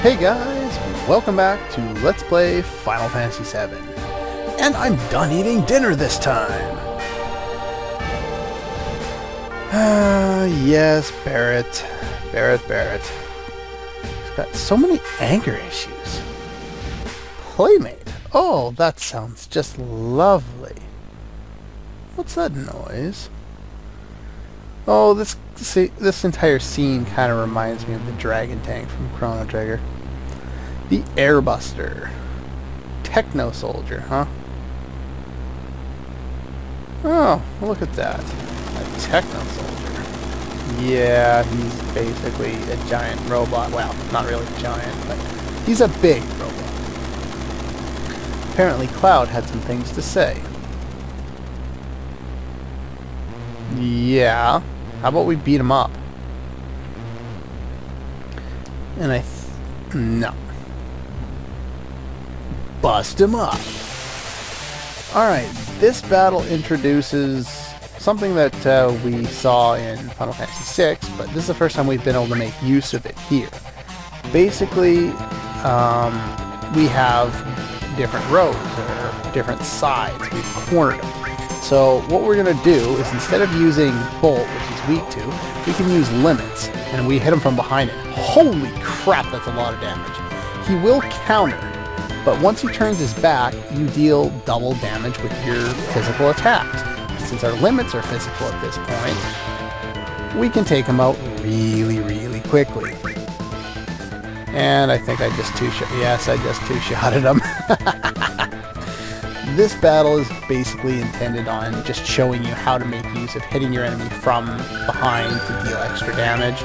Hey guys, welcome back to Let's Play Final Fantasy VII. And I'm done eating dinner this time! Yes, Barret. Barret. He's got so many anger issues. Playmate. Oh, that sounds just lovely. What's that noise? Oh, this entire scene kind of reminds me of the Dragon Tank from Chrono Trigger. The Airbuster. Techno Soldier, huh? Oh, look at that. A Techno Soldier. Yeah, he's basically a giant robot. Well, not really giant, but he's a big robot. Apparently Cloud had some things to say. Yeah. How about we beat him up? And no. Bust him up. Alright, this battle introduces something that we saw in Final Fantasy VI, but this is the first time we've been able to make use of it here. Basically, we have different rows, or different sides. We've cornered them. So what we're going to do is, instead of using Bolt, which he's weak to, we can use Limits, and we hit him from behind it. Holy crap, that's a lot of damage. He will counter, but once he turns his back, you deal double damage with your physical attacks. Since our limits are physical at this point, we can take him out really quickly. And I think I just two-shotted him. This battle is basically intended on just showing you how to make use of hitting your enemy from behind to deal extra damage.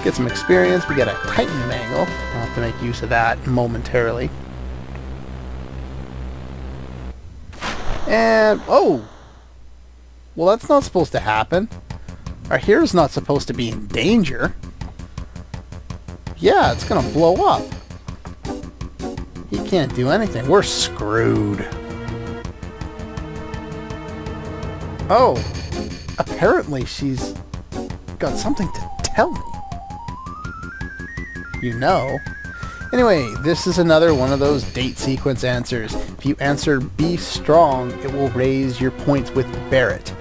Get some experience. We get a Titan Mangle. I'll have to make use of that momentarily. And, oh! Well, that's not supposed to happen. Our hero's not supposed to be in danger. Yeah, it's gonna blow up. He can't do anything. We're screwed. Oh, apparently she's got something to tell me. You know. Anyway, this is another one of those date sequence answers. If you answer be strong, it will raise your points with Barret.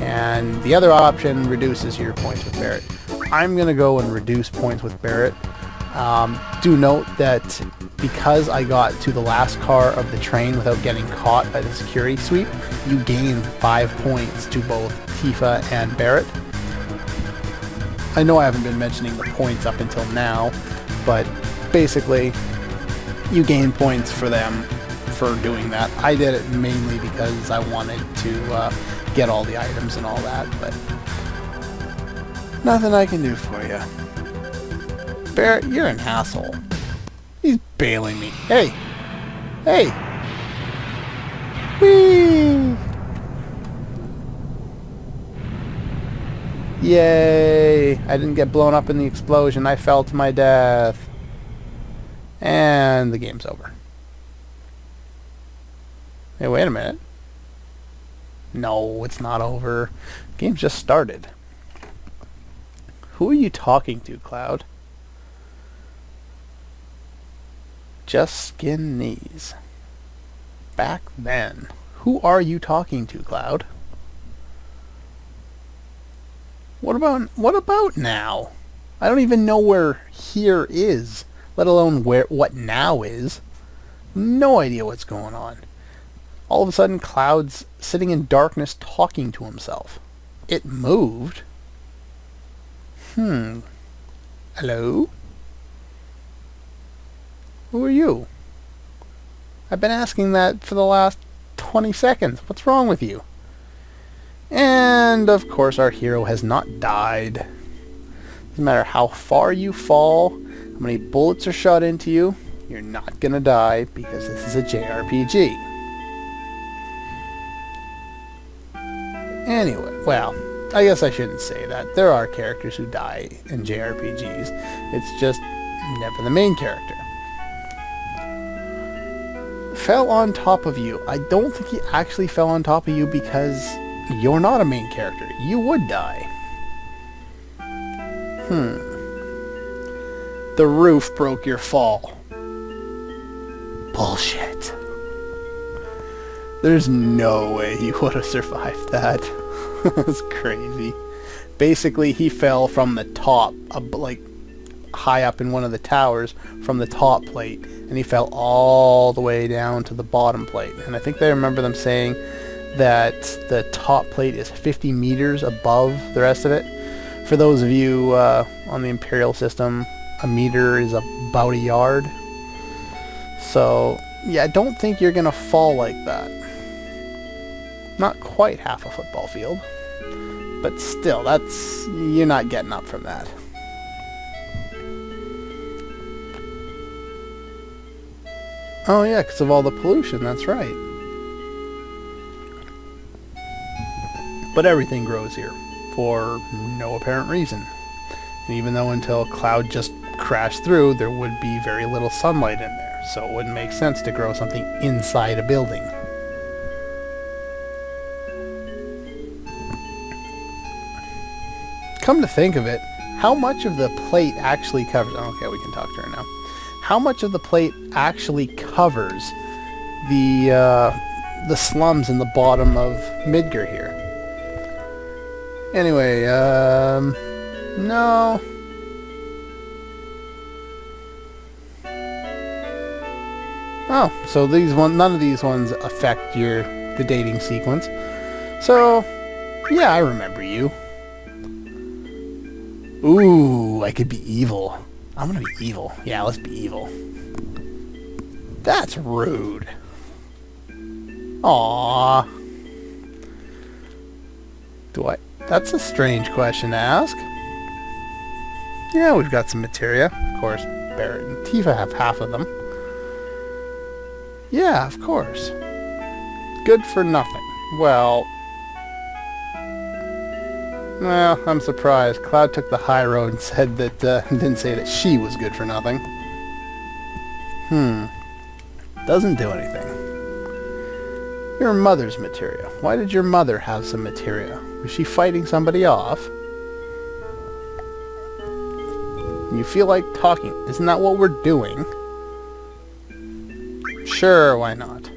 And the other option reduces your points with Barret. I'm going to go and reduce points with Barret. Do note that because I got to the last car of the train without getting caught by the security sweep, you gain 5 points to both Tifa and Barret. I know I haven't been mentioning the points up until now, but basically you gain points for them for doing that. I did it mainly because I wanted to get all the items and all that, but nothing I can do for you. Barret, you're an asshole. He's bailing me. Hey! Hey! Whee! Yay! I didn't get blown up in the explosion. I fell to my death. And the game's over. Hey, wait a minute. No, it's not over. The game's just started. Who are you talking to, Cloud? Just skin knees. Back then. Who are you talking to, Cloud? What about now? I don't even know where here is, let alone what now is. No idea what's going on. All of a sudden, Cloud's sitting in darkness talking to himself. It moved. Hello? Who are you? I've been asking that for the last 20 seconds. What's wrong with you? And, of course, our hero has not died. Doesn't matter how far you fall, how many bullets are shot into you, you're not gonna die because this is a JRPG. Anyway, well, I guess I shouldn't say that. There are characters who die in JRPGs. It's just never the main character. Fell on top of you. I don't think he actually fell on top of you because you're not a main character. You would die. The roof broke your fall. Bullshit. There's no way he would have survived that. That's crazy. Basically, he fell from the top, like high up in one of the towers, from the top plate, and he fell all the way down to the bottom plate. And I think they remember them saying that the top plate is 50 meters above the rest of it. For those of you on the Imperial system, a meter is about a yard. So, yeah, I don't think you're going to fall like that. Not quite half a football field. But still, you're not getting up from that. Oh yeah, because of all the pollution, that's right. But everything grows here, for no apparent reason. And even though until a cloud just crashed through, there would be very little sunlight in there, so it wouldn't make sense to grow something inside a building. Come to think of it, how much of the plate actually covers... Okay, we can talk to her now. How much of the plate actually covers the slums in the bottom of Midgar here? Anyway, no. Oh, so none of these ones affect the dating sequence. So, yeah, I remember you. Ooh, I could be evil. I'm gonna be evil. Yeah, let's be evil. That's rude. Aww. That's a strange question to ask. Yeah, we've got some materia. Of course, Barrett and Tifa have half of them. Yeah, of course. Good for nothing. Well, I'm surprised. Cloud took the high road and said that, didn't say that she was good for nothing. Doesn't do anything. Your mother's materia. Why did your mother have some materia? Was she fighting somebody off? You feel like talking. Isn't that what we're doing? Sure, why not?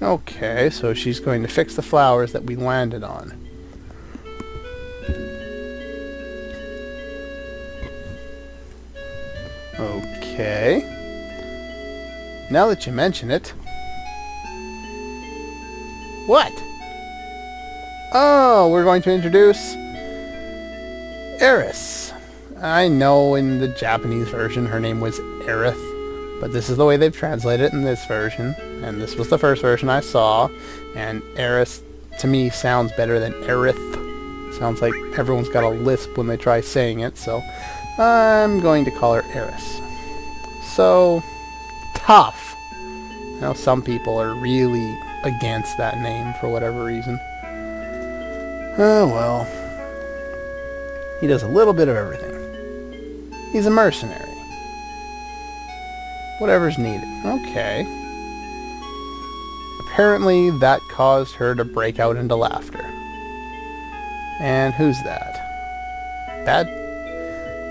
Okay, so she's going to fix the flowers that we landed on. Okay. Now that you mention it... What? Oh, we're going to introduce... Aeris. I know in the Japanese version her name was Aerith, but this is the way they've translated it in this version, and this was the first version I saw, and Aeris, to me, sounds better than Aerith. Sounds like everyone's got a lisp when they try saying it, so I'm going to call her Aeris. So, tough. I know some people are really against that name for whatever reason. Oh well. He does a little bit of everything. He's a mercenary. Whatever's needed. Okay. Apparently that caused her to break out into laughter. And who's that?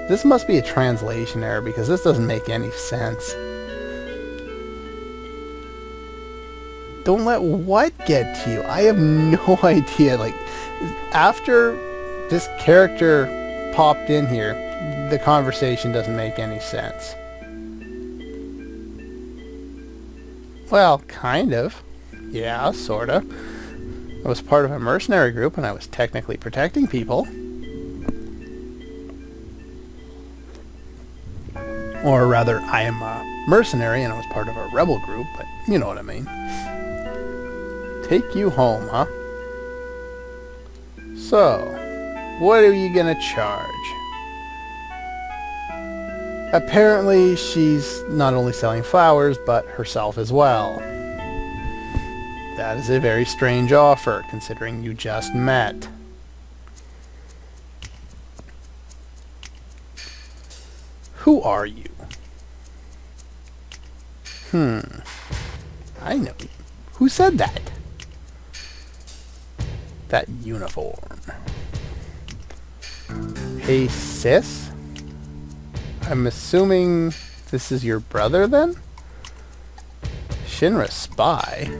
This must be a translation error because this doesn't make any sense. Don't let what get to you? I have no idea. Like, after this character popped in here, the conversation doesn't make any sense. Well, kind of. Yeah, sorta. I was part of a mercenary group and I was technically protecting people. Or rather, I am a mercenary and I was part of a rebel group, but you know what I mean. Take you home, huh? So, what are you gonna charge? Apparently, she's not only selling flowers, but herself as well. That is a very strange offer, considering you just met. Who are you? I know you. Who said that? That uniform. Hey, sis? I'm assuming this is your brother then? Shinra spy?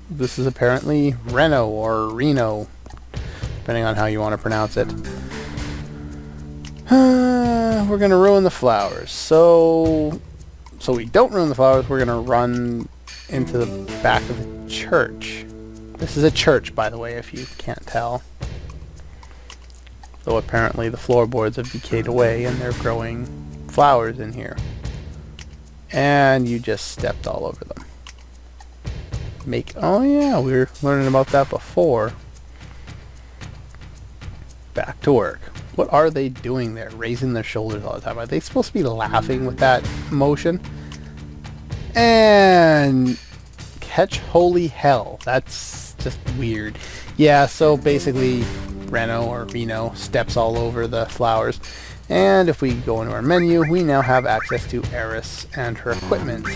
This is apparently Reno or Reno, depending on how you want to pronounce it. We're gonna ruin the flowers. So we don't ruin the flowers, we're gonna run into the back of the church. This is a church, by the way, if you can't tell. Though apparently the floorboards have decayed away and they're growing flowers in here. And you just stepped all over them. Oh yeah, we were learning about that before. Back to work. What are they doing there? Raising their shoulders all the time. Are they supposed to be laughing with that motion? And catch holy hell. That's just weird. Yeah, so basically Reno or Reno steps all over the flowers. And if we go into our menu, we now have access to Aeris and her equipment.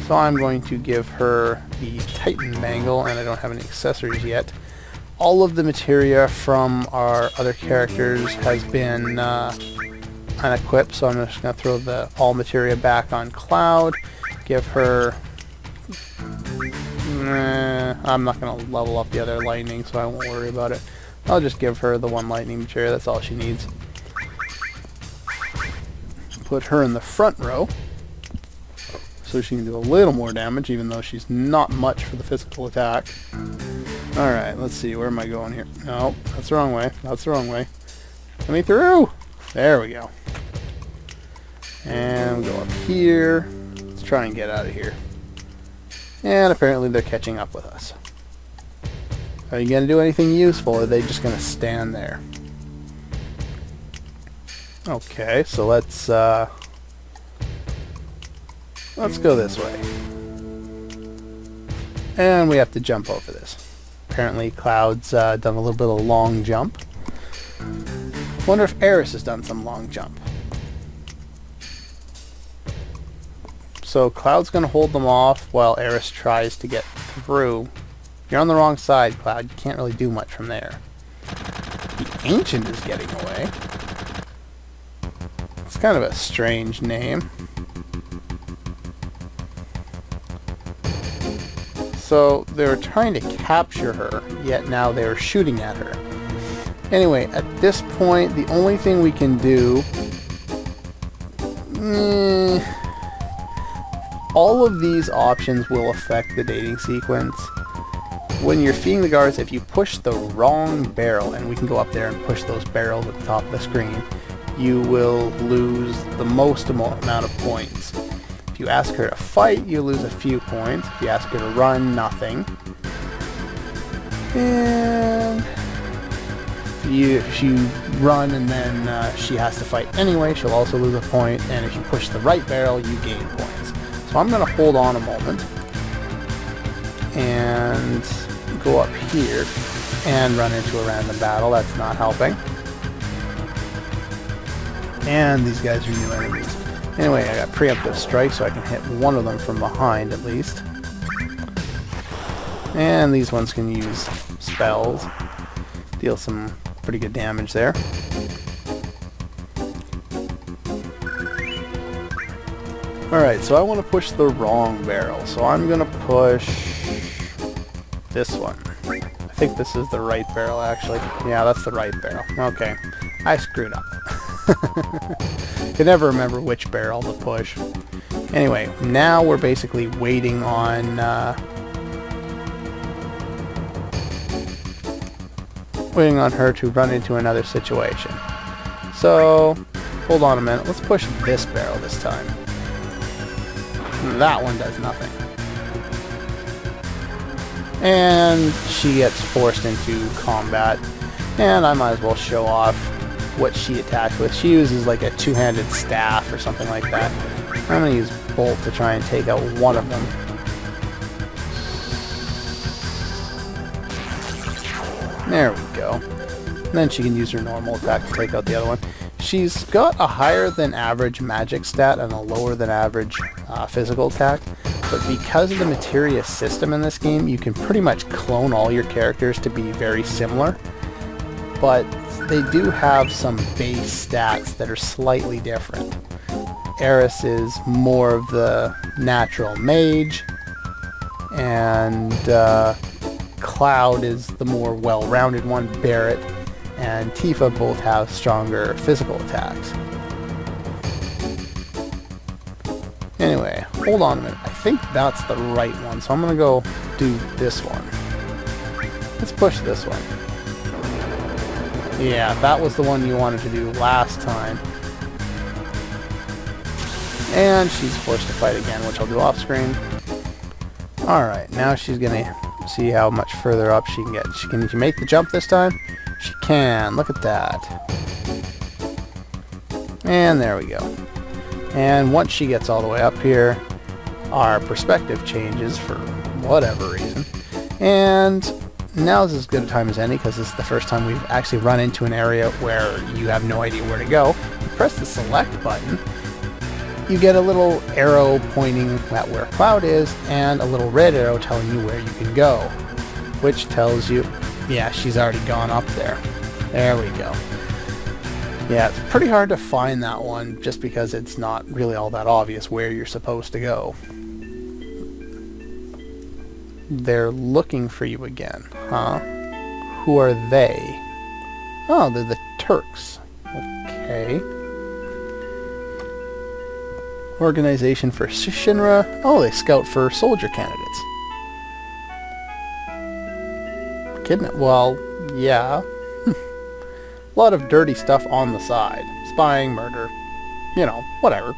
So I'm going to give her the Titan Bangle, and I don't have any accessories yet. All of the materia from our other characters has been unequipped, so I'm just going to throw the all materia back on Cloud. Give her... I'm not going to level up the other lightning, so I won't worry about it. I'll just give her the one lightning materia, that's all she needs. Put her in the front row, so she can do a little more damage, even though she's not much for the physical attack. Alright, let's see, where am I going here? No, that's the wrong way. That's the wrong way. Let me through! There we go. And we'll go up here. Let's try and get out of here. And apparently they're catching up with us. Are you going to do anything useful, or are they just going to stand there? Okay, so let's go this way. And we have to jump over this. Apparently Cloud's done a little bit of long jump. Wonder if Aeris has done some long jump. So Cloud's going to hold them off while Aeris tries to get through. You're on the wrong side, Cloud. You can't really do much from there. The Ancient is getting away. It's kind of a strange name. So they were trying to capture her, yet now they were shooting at her. Anyway, at this point, the only thing we can do... all of these options will affect the dating sequence. When you're feeding the guards, if you push the wrong barrel, and we can go up there and push those barrels at the top of the screen, you will lose the most amount of points. If you ask her to fight, you lose a few points. If you ask her to run, nothing. And if you run and then she has to fight anyway, she'll also lose a point. And if you push the right barrel, you gain points. So I'm going to hold on a moment and go up here and run into a random battle. That's not helping. And these guys are new enemies. Anyway, I got preemptive strike, so I can hit one of them from behind at least. And these ones can use spells. Deal some pretty good damage there. Alright, so I want to push the wrong barrel, so I'm going to push this one. I think this is the right barrel, actually. Yeah, that's the right barrel. Okay, I screwed up. Could never remember which barrel to push. Anyway, now we're basically waiting on her to run into another situation. So, hold on a minute. Let's push this barrel this time. That one does nothing. And she gets forced into combat. And I might as well show off what she attacked with. She uses like a two-handed staff or something like that. I'm going to use Bolt to try and take out one of them. There we go. And then she can use her normal attack to take out the other one. She's got a higher than average magic stat and a lower than average physical attack. But because of the materia system in this game, you can pretty much clone all your characters to be very similar. but they do have some base stats that are slightly different. Aeris is more of the natural mage, and Cloud is the more well-rounded one, Barret, and Tifa both have stronger physical attacks. Anyway, hold on a minute. I think that's the right one, so I'm going to go do this one. Let's push this one. Yeah, that was the one you wanted to do last time. And she's forced to fight again, which I'll do off screen. Alright, now she's going to see how much further up she can get. Can she make the jump this time? She can. Look at that. And there we go. And once she gets all the way up here, our perspective changes for whatever reason. And now's as good a time as any, because this is the first time we've actually run into an area where you have no idea where to go. You press the select button, you get a little arrow pointing at where Cloud is, and a little red arrow telling you where you can go, which tells you, yeah, she's already gone up there. There we go. Yeah, it's pretty hard to find that one, just because it's not really all that obvious where you're supposed to go. They're looking for you again, huh? Who are they? Oh, they're the Turks. Okay. Organization for Shinra. Oh, they scout for soldier candidates. Kidding it? Well, yeah. A lot of dirty stuff on the side. Spying, murder, you know, whatever.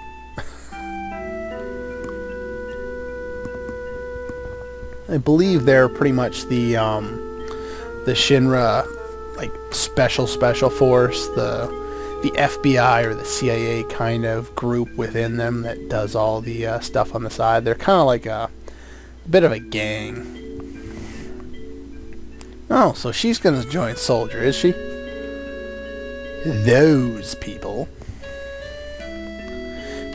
I believe they're pretty much the Shinra, like, special force, the FBI or the CIA kind of group within them that does all the stuff on the side. They're kind of like a bit of a gang. Oh, so she's going to join Soldier, is she? Those people.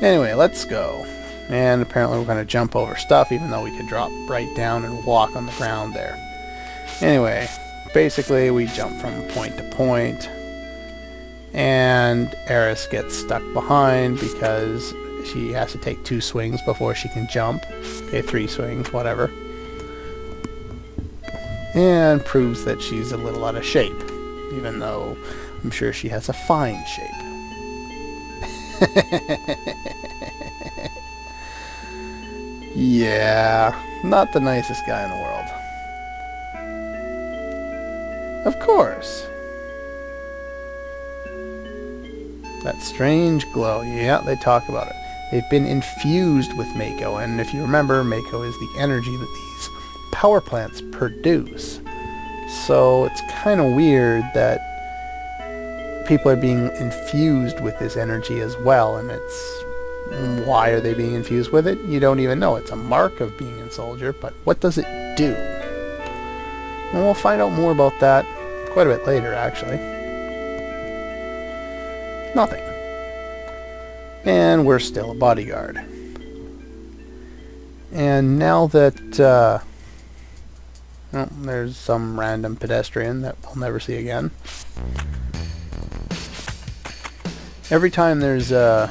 Anyway, let's go. And apparently we're going to jump over stuff, even though we could drop right down and walk on the ground there. Anyway, basically we jump from point to point, and Aeris gets stuck behind because she has to take 2 swings before she can jump. Okay, 3 swings, whatever. And proves that she's a little out of shape, even though I'm sure she has a fine shape. Yeah, not the nicest guy in the world. Of course. That strange glow. Yeah, they talk about it. They've been infused with Mako, and if you remember, Mako is the energy that these power plants produce. So it's kind of weird that people are being infused with this energy as well, and it's, why are they being infused with it? You don't even know. It's a mark of being a soldier, but what does it do? And we'll find out more about that quite a bit later, actually. Nothing. And we're still a bodyguard. And now that well, there's some random pedestrian that we'll never see again. Every time there's an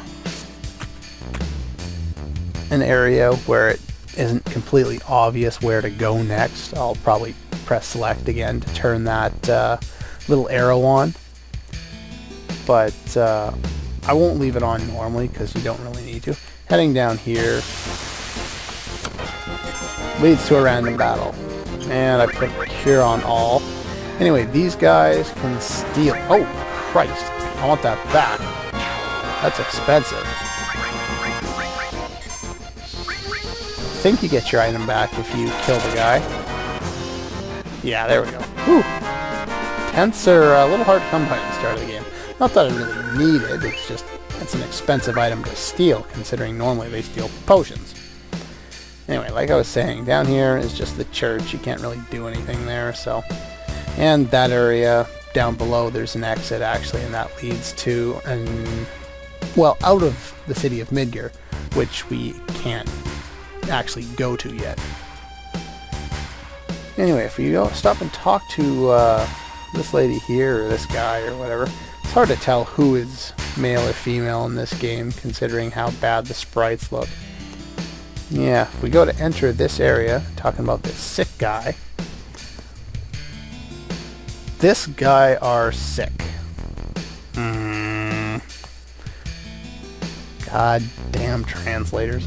area where it isn't completely obvious where to go next, I'll probably press select again to turn that little arrow on. But I won't leave it on normally because you don't really need to. Heading down here leads to a random battle. And I put Cure on all. Anyway, these guys can steal. Oh, Christ. I want that back. That's expensive. I think you get your item back if you kill the guy. Yeah, there we go. Whew. Tents are a little hard to come by at the start of the game. Not that I really need it, it's just, it's an expensive item to steal, considering normally they steal potions. Anyway, like I was saying, down here is just the church. You can't really do anything there, so. And that area down below, there's an exit, actually, and that leads to, well, out of the city of Midgar, which we can't actually go to yet. Anyway, if you go stop and talk to this lady here or this guy or whatever. It's hard to tell who is male or female in this game, considering how bad the sprites look. Yeah, if we go to enter this area, talking about this sick guy. This guy are sick. God damn translators.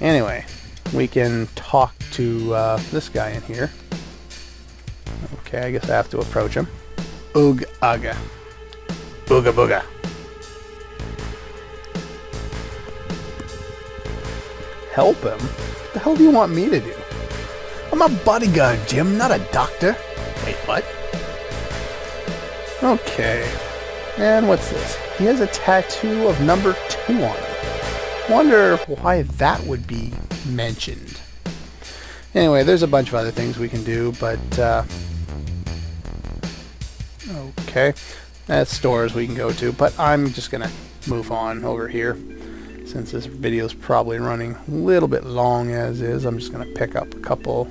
Anyway, we can talk to this guy in here. Okay, I guess I have to approach him. Oog aga. Booga booga. Help him? What the hell do you want me to do? I'm a bodyguard, Jim, not a doctor. Wait, what? Okay. And what's this? He has a tattoo of number 2 on him. Wonder why that would be mentioned. Anyway, there's a bunch of other things we can do, but okay. That's stores we can go to, but I'm just gonna move on over here. Since this video is probably running a little bit long as is, I'm just gonna pick up a couple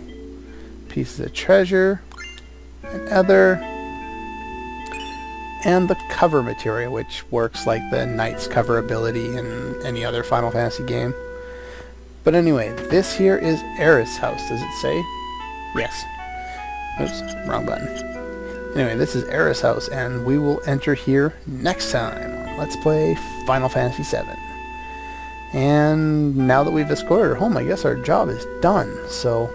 pieces of treasure and other, and the cover material, which works like the Knight's cover ability in any other Final Fantasy game. But anyway, this here is Aeris' house, does it say? Yes. Oops, wrong button. Anyway, this is Aeris' house, and we will enter here next time on Let's Play Final Fantasy VII. And now that we've escorted her home, I guess our job is done. So,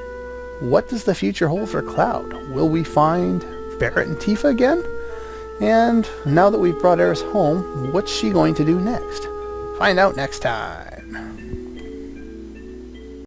what does the future hold for Cloud? Will we find Barrett and Tifa again? And now that we've brought Aeris home, what's she going to do next? Find out next time.